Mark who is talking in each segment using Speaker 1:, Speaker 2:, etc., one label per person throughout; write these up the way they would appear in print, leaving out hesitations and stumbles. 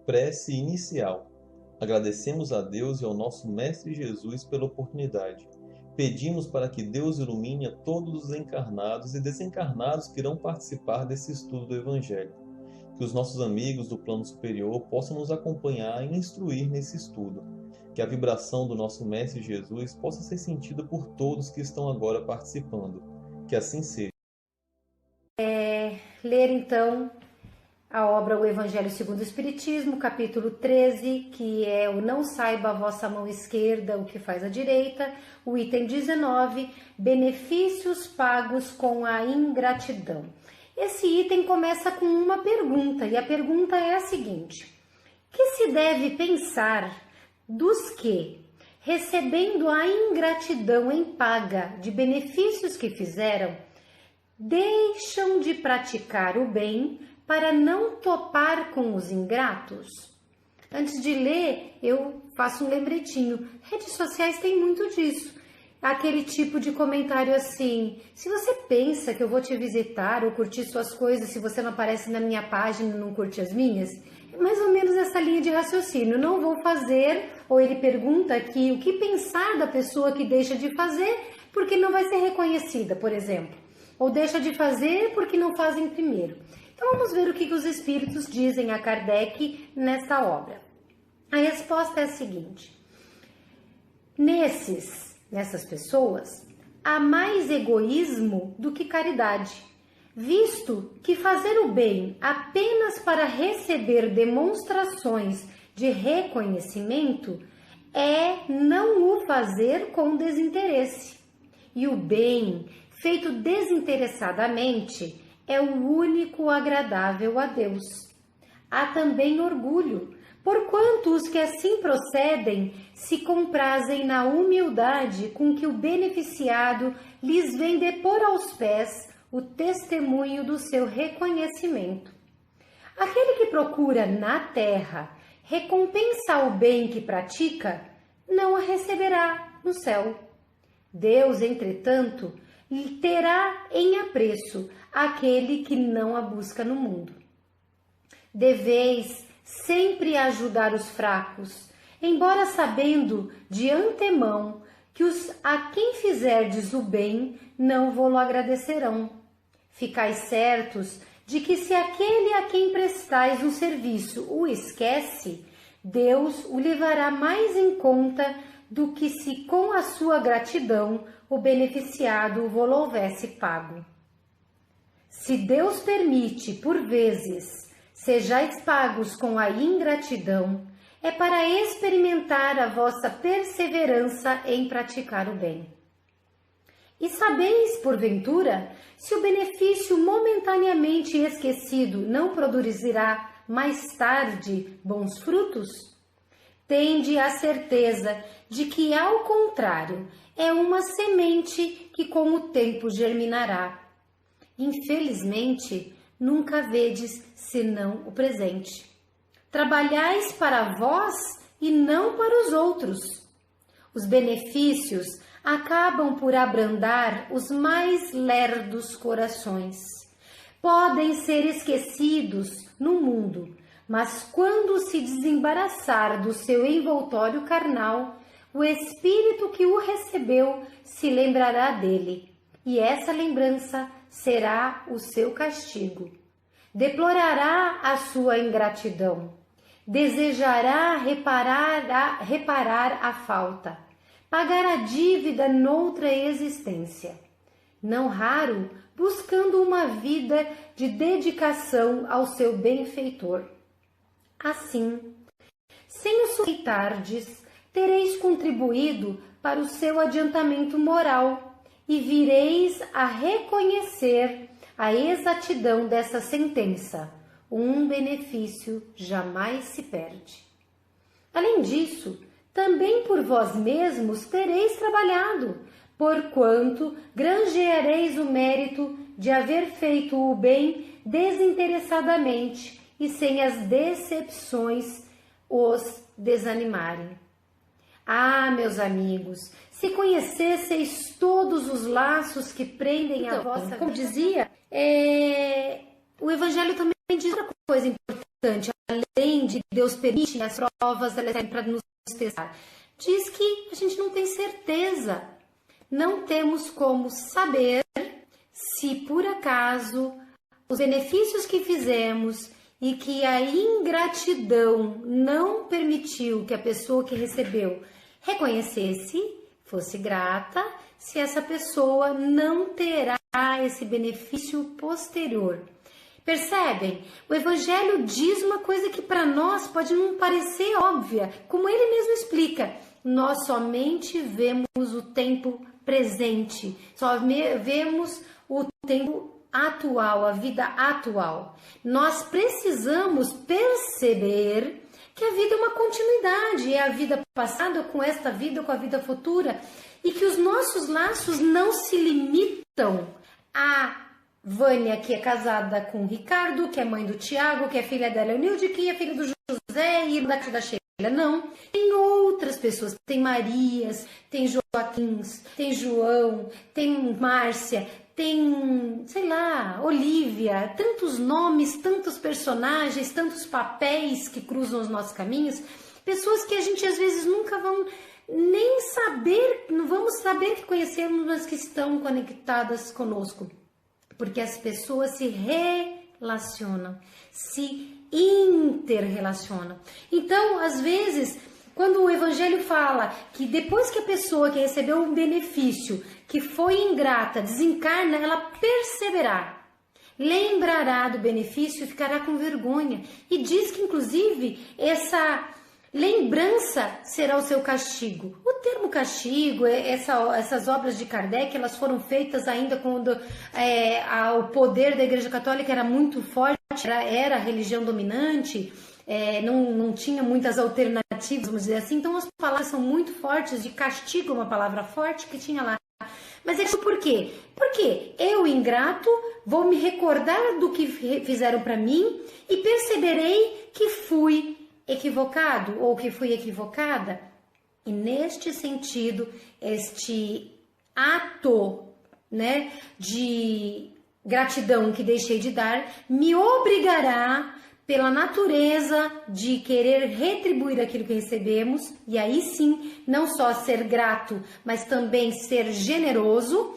Speaker 1: Prece inicial. Agradecemos a Deus e ao nosso Mestre Jesus pela oportunidade. Pedimos para que Deus ilumine a todos os encarnados e desencarnados que irão participar desse estudo do Evangelho. Que os nossos amigos do plano superior possam nos acompanhar e instruir nesse estudo. Que a vibração do nosso Mestre Jesus possa ser sentida por todos que estão agora participando. Que assim seja.
Speaker 2: Ler então a obra O Evangelho segundo o Espiritismo, capítulo 13, que é o Não saiba a vossa mão esquerda o que faz a direita, o item 19, benefícios pagos com a ingratidão. Esse item começa com uma pergunta, e a pergunta é a seguinte: que se deve pensar dos que, recebendo a ingratidão em paga de benefícios que fizeram, deixam de praticar o bem para não topar com os ingratos? Antes de ler, eu faço um lembretinho. Redes sociais têm muito disso. Aquele tipo de comentário assim: se você pensa que eu vou te visitar ou curtir suas coisas se você não aparece na minha página e não curte as minhas, é mais ou menos essa linha de raciocínio. Não vou fazer, ou ele pergunta aqui o que pensar da pessoa que deixa de fazer porque não vai ser reconhecida, por exemplo. Ou deixa de fazer porque não fazem primeiro. Então vamos ver o que os espíritos dizem a Kardec nesta obra. A resposta é a seguinte: nessas pessoas há mais egoísmo do que caridade, visto que fazer o bem apenas para receber demonstrações de reconhecimento é não o fazer com desinteresse. E o bem feito desinteressadamente é o único agradável a Deus. Há também orgulho, porquanto os que assim procedem se comprazem na humildade com que o beneficiado lhes vem depor aos pés o testemunho do seu reconhecimento. Aquele que procura na terra recompensa ao bem que pratica, não a receberá no céu. Deus, entretanto, terá em apreço aquele que não a busca no mundo. Deveis sempre ajudar os fracos, embora sabendo de antemão que os a quem fizerdes o bem não vô-lo agradecerão. Ficais certos de que se aquele a quem prestais um serviço o esquece, Deus o levará mais em conta do que se com a sua gratidão o beneficiado vô-lo houvesse pago. Se Deus permite, por vezes, sejais pagos com a ingratidão, é para experimentar a vossa perseverança em praticar o bem. E sabeis, porventura, se o benefício momentaneamente esquecido não produzirá mais tarde bons frutos? Tende a certeza de que, ao contrário, é uma semente que com o tempo germinará. Infelizmente, nunca vedes senão o presente. Trabalhais para vós e não para os outros. Os benefícios acabam por abrandar os mais lerdos corações. Podem ser esquecidos no mundo, mas quando se desembaraçar do seu envoltório carnal, o espírito que o recebeu se lembrará dele, e essa lembrança será o seu castigo. Deplorará a sua ingratidão, desejará reparar a falta, pagar a dívida noutra existência, não raro buscando uma vida de dedicação ao seu benfeitor. Assim, sem o suspeitardes, tereis contribuído para o seu adiantamento moral e vireis a reconhecer a exatidão dessa sentença: um benefício jamais se perde. Além disso, também por vós mesmos tereis trabalhado, porquanto granjeareis o mérito de haver feito o bem desinteressadamente e sem as decepções os desanimarem. Ah, meus amigos, se conhecesseis todos os laços que prendem a vossa vida, como dizia, o Evangelho também diz outra coisa importante. além de Deus permite as provas, elas servem para nos testar. Diz que a gente não tem certeza. Não temos como saber se por acaso os benefícios que fizemos e que a ingratidão não permitiu que a pessoa que recebeu reconhecesse, fosse grata, se essa pessoa não terá esse benefício posterior. Percebem? O Evangelho diz uma coisa que para nós pode não parecer óbvia, como ele mesmo explica. Nós somente vemos o tempo presente, só vemos o tempo atual, a vida atual. Nós precisamos perceber que a vida é uma continuidade, é a vida passada com esta vida, com a vida futura, e que os nossos laços não se limitam a Vânia, que é casada com o Ricardo, que é mãe do Tiago, que é filha da Leonilde, que é filha do José e da Sheila. Não, tem outras pessoas, tem Marias, tem Joaquins, tem João, tem Márcia, tem, sei lá, Olívia, tantos nomes, tantos personagens, tantos papéis que cruzam os nossos caminhos, pessoas que a gente às vezes nunca vão nem saber, não vamos saber que conhecemos, mas que estão conectadas conosco. Porque as pessoas se relacionam, se interrelacionam. Então, às vezes, quando o Evangelho fala que depois que a pessoa que recebeu um benefício, que foi ingrata, desencarna, ela perceberá, lembrará do benefício e ficará com vergonha. E diz que, inclusive, essa lembrança será o seu castigo. O termo castigo, essas obras de Kardec, elas foram feitas ainda quando o poder da Igreja Católica era muito forte, era a religião dominante, não tinha muitas alternativas, vamos dizer assim. Então as palavras são muito fortes, de castigo é uma palavra forte que tinha lá. Mas é isso por quê? Porque eu, ingrato, vou me recordar do que fizeram para mim e perceberei que fui equivocado ou que fui equivocada. E neste sentido, este ato, né, de gratidão que deixei de dar me obrigará, pela natureza de querer retribuir aquilo que recebemos, e aí sim, não só ser grato, mas também ser generoso,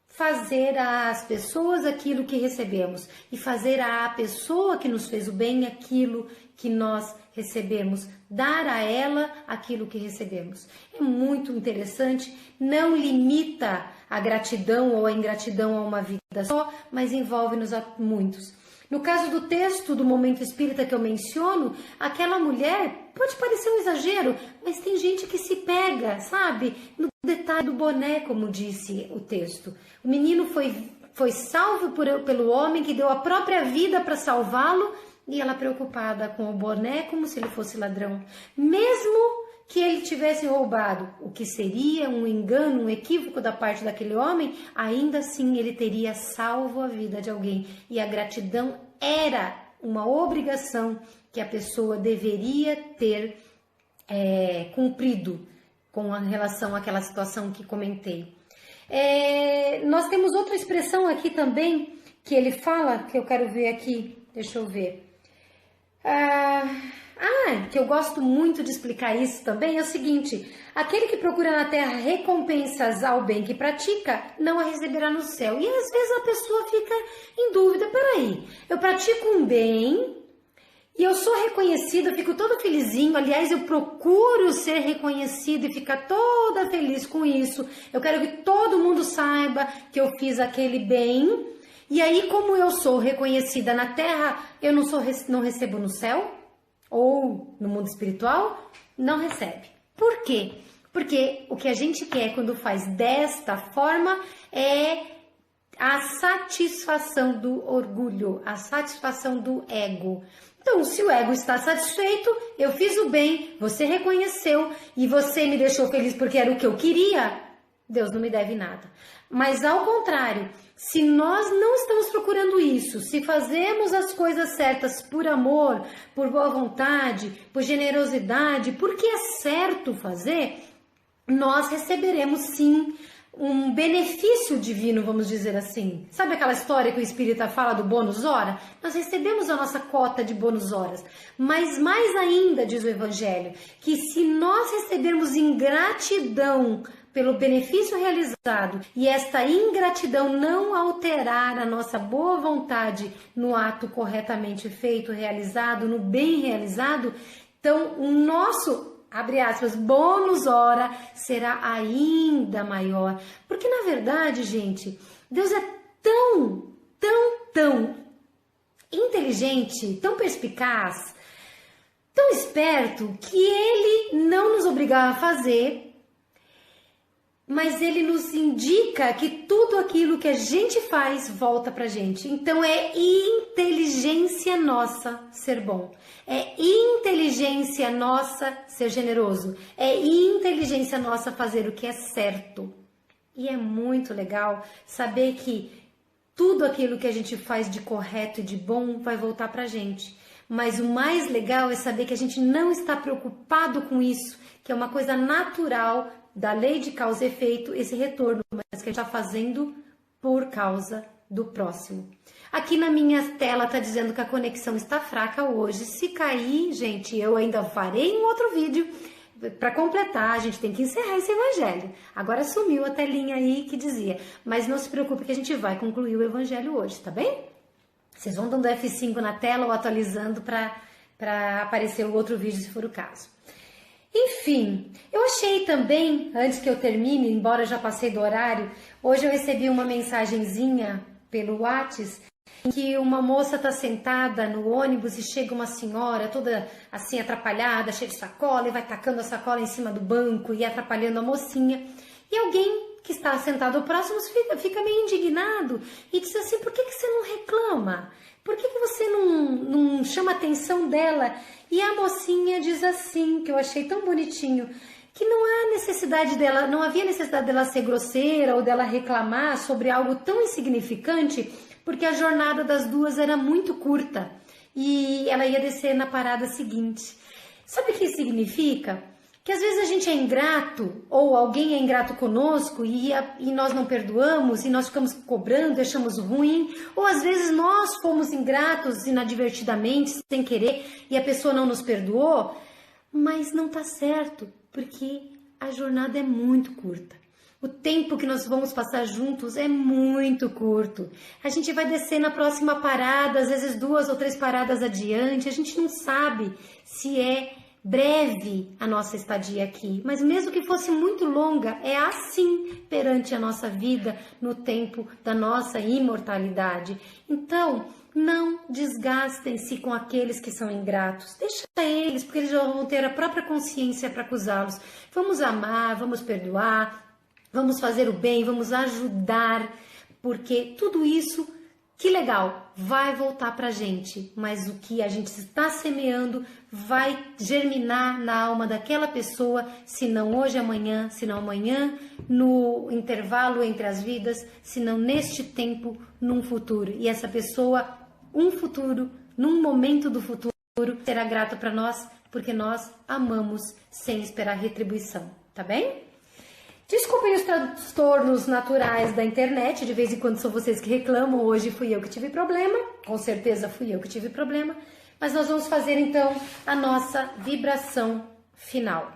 Speaker 2: fazer às pessoas aquilo que recebemos e fazer à pessoa que nos fez o bem aquilo que nós recebemos, dar a ela aquilo que recebemos. É muito interessante, não limita a gratidão ou a ingratidão a uma vida só, mas envolve-nos a muitos. No caso do texto do Momento Espírita que eu menciono, aquela mulher, pode parecer um exagero, mas tem gente que se pega, sabe? No detalhe do boné, como disse o texto. O menino foi salvo pelo homem que deu a própria vida para salvá-lo, e ela preocupada com o boné como se ele fosse ladrão. Mesmo que ele tivesse roubado, o que seria um engano, um equívoco da parte daquele homem, ainda assim ele teria salvo a vida de alguém. E a gratidão era uma obrigação que a pessoa deveria ter cumprido com relação àquela situação que comentei. Nós temos outra expressão aqui também, que ele fala, que eu quero ver aqui, deixa eu ver. Que eu gosto muito de explicar isso também, é o seguinte: aquele que procura na terra recompensas ao bem que pratica, não a receberá no céu. E às vezes a pessoa fica em dúvida, peraí, eu pratico um bem e eu sou reconhecida, eu fico todo felizinho, aliás, eu procuro ser reconhecida e ficar toda feliz com isso. Eu quero que todo mundo saiba que eu fiz aquele bem. E aí, como eu sou reconhecida na terra, eu não recebo no céu? Ou no mundo espiritual? Não recebe. Por quê? Porque o que a gente quer quando faz desta forma é a satisfação do orgulho, a satisfação do ego. Então, se o ego está satisfeito, eu fiz o bem, você reconheceu e você me deixou feliz porque era o que eu queria, Deus não me deve nada. Mas ao contrário, se nós não estamos procurando isso, se fazemos as coisas certas por amor, por boa vontade, por generosidade, porque é certo fazer, nós receberemos sim um benefício divino, vamos dizer assim. Sabe aquela história que o Espírita fala do bônus hora? Nós recebemos a nossa cota de bônus horas, mas mais ainda, diz o Evangelho, que se nós recebermos ingratidão pelo benefício realizado e esta ingratidão não alterar a nossa boa vontade no ato corretamente feito, realizado, no bem realizado, então o nosso, abre aspas, bônus hora será ainda maior. Porque na verdade, gente, Deus é tão inteligente, tão perspicaz, tão esperto, que Ele não nos obriga a fazer, mas Ele nos indica que tudo aquilo que a gente faz volta pra gente. Então é inteligência nossa ser bom. É inteligência nossa ser generoso. É inteligência nossa fazer o que é certo. E é muito legal saber que tudo aquilo que a gente faz de correto e de bom vai voltar pra gente. Mas o mais legal é saber que a gente não está preocupado com isso, que é uma coisa natural da lei de causa e efeito, esse retorno, mas que a gente está fazendo por causa do próximo. Aqui na minha tela está dizendo que a conexão está fraca hoje. Se cair, gente, eu ainda farei um outro vídeo para completar. A gente tem que encerrar esse evangelho. Agora sumiu a telinha aí que dizia, mas não se preocupe que a gente vai concluir o evangelho hoje, tá bem? Vocês vão dando F5 na tela ou atualizando para aparecer o outro vídeo, se for o caso. Enfim, eu achei também, antes que eu termine, embora eu já passei do horário, hoje eu recebi uma mensagenzinha pelo WhatsApp em que uma moça está sentada no ônibus e chega uma senhora toda assim atrapalhada, cheia de sacola, e vai tacando a sacola em cima do banco e atrapalhando a mocinha. E alguém que está sentado próximo fica meio indignado e diz assim, por que você não reclama? Por que você não chama a atenção dela? E a mocinha diz assim, que eu achei tão bonitinho, que não havia necessidade dela ser grosseira ou dela reclamar sobre algo tão insignificante, porque a jornada das duas era muito curta e ela ia descer na parada seguinte. Sabe o que significa? Que às vezes a gente é ingrato, ou alguém é ingrato conosco e nós não perdoamos, e nós ficamos cobrando e achamos ruim, ou às vezes nós fomos ingratos inadvertidamente, sem querer, e a pessoa não nos perdoou, mas não tá certo, porque a jornada é muito curta. O tempo que nós vamos passar juntos é muito curto. A gente vai descer na próxima parada, às vezes 2 ou 3 paradas adiante, a gente não sabe se é breve a nossa estadia aqui, mas mesmo que fosse muito longa, é assim perante a nossa vida no tempo da nossa imortalidade. Então, não desgastem-se com aqueles que são ingratos. Deixa eles, porque eles já vão ter a própria consciência para acusá-los. Vamos amar, vamos perdoar, vamos fazer o bem, vamos ajudar, porque tudo isso, que legal, vai voltar pra gente, mas o que a gente está semeando vai germinar na alma daquela pessoa, se não hoje, amanhã, se não amanhã, no intervalo entre as vidas, se não neste tempo, num futuro. E essa pessoa, um futuro, num momento do futuro, será grata para nós, porque nós amamos sem esperar retribuição, tá bem? Desculpem os transtornos naturais da internet, de vez em quando são vocês que reclamam, hoje fui eu que tive problema, com certeza fui eu que tive problema, mas nós vamos fazer então a nossa vibração final.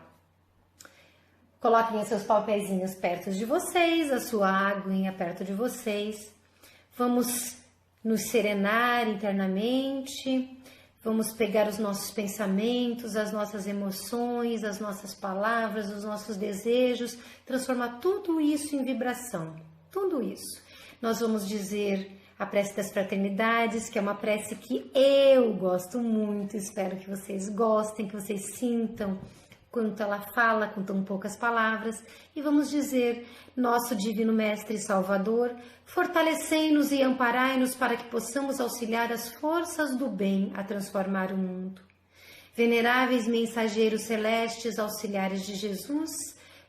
Speaker 2: Coloquem os seus papeizinhos perto de vocês, a sua aguinha perto de vocês, vamos nos serenar internamente, vamos pegar os nossos pensamentos, as nossas emoções, as nossas palavras, os nossos desejos, transformar tudo isso em vibração, tudo isso. Nós vamos dizer a prece das fraternidades, que é uma prece que eu gosto muito, espero que vocês gostem, que vocês sintam quanto ela fala com tão poucas palavras, e vamos dizer: nosso Divino Mestre e Salvador, fortalecei-nos e amparai-nos para que possamos auxiliar as forças do bem a transformar o mundo. Veneráveis mensageiros celestes, auxiliares de Jesus,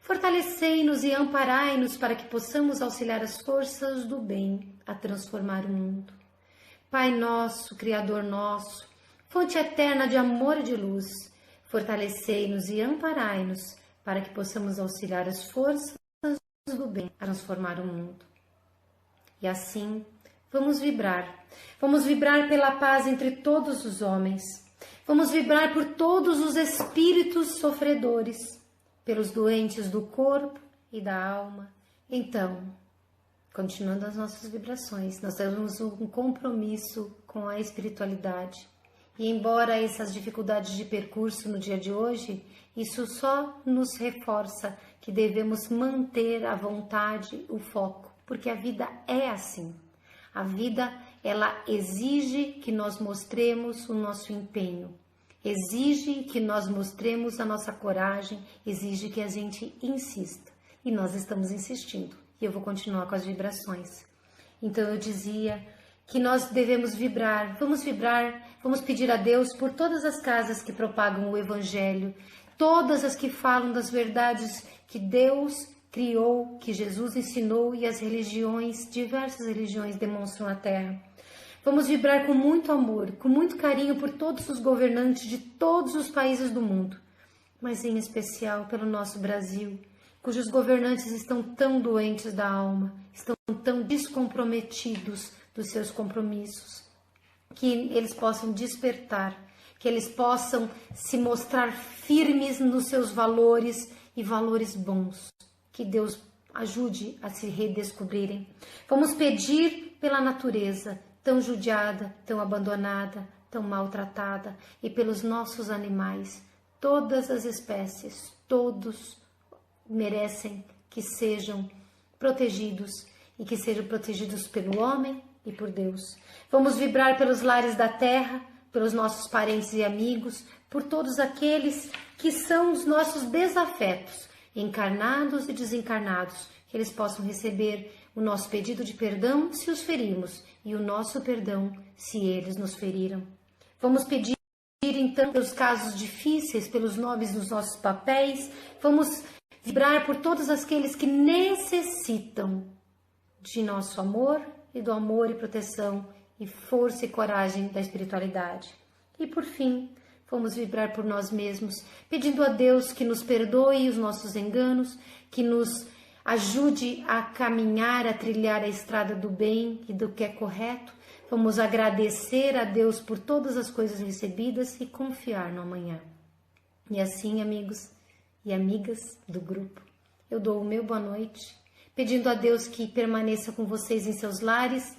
Speaker 2: fortalecei-nos e amparai-nos para que possamos auxiliar as forças do bem a transformar o mundo. Pai nosso, Criador nosso, fonte eterna de amor e de luz, fortalecei-nos e amparai-nos para que possamos auxiliar as forças do bem a transformar o mundo. E assim, vamos vibrar. Vamos vibrar pela paz entre todos os homens. Vamos vibrar por todos os espíritos sofredores, pelos doentes do corpo e da alma. Então, continuando as nossas vibrações, nós temos um compromisso com a espiritualidade. E embora essas dificuldades de percurso no dia de hoje, isso só nos reforça que devemos manter a vontade, o foco, porque a vida é assim. A vida, ela exige que nós mostremos o nosso empenho, exige que nós mostremos a nossa coragem, exige que a gente insista. E nós estamos insistindo. E eu vou continuar com as vibrações. Então eu dizia que nós devemos vibrar, vamos pedir a Deus por todas as casas que propagam o Evangelho, todas as que falam das verdades que Deus criou, que Jesus ensinou e as religiões, diversas religiões demonstram na Terra. Vamos vibrar com muito amor, com muito carinho por todos os governantes de todos os países do mundo, mas em especial pelo nosso Brasil, cujos governantes estão tão doentes da alma, estão tão descomprometidos dos seus compromissos, que eles possam despertar, que eles possam se mostrar firmes nos seus valores e valores bons. Que Deus ajude a se redescobrirem. Vamos pedir pela natureza, tão judiada, tão abandonada, tão maltratada, e pelos nossos animais. Todas as espécies, todos merecem que sejam protegidos e que sejam protegidos pelo homem e por Deus. Vamos vibrar pelos lares da terra, pelos nossos parentes e amigos, por todos aqueles que são os nossos desafetos, encarnados e desencarnados, que eles possam receber o nosso pedido de perdão se os ferimos e o nosso perdão se eles nos feriram. Vamos pedir então pelos casos difíceis, pelos nomes dos nossos papéis, vamos vibrar por todos aqueles que necessitam de nosso amor e do amor e proteção e força e coragem da espiritualidade. E por fim, vamos vibrar por nós mesmos, pedindo a Deus que nos perdoe os nossos enganos, que nos ajude a caminhar, a trilhar a estrada do bem e do que é correto. Vamos agradecer a Deus por todas as coisas recebidas e confiar no amanhã. E assim, amigos e amigas do grupo, eu dou o meu boa noite, pedindo a Deus que permaneça com vocês em seus lares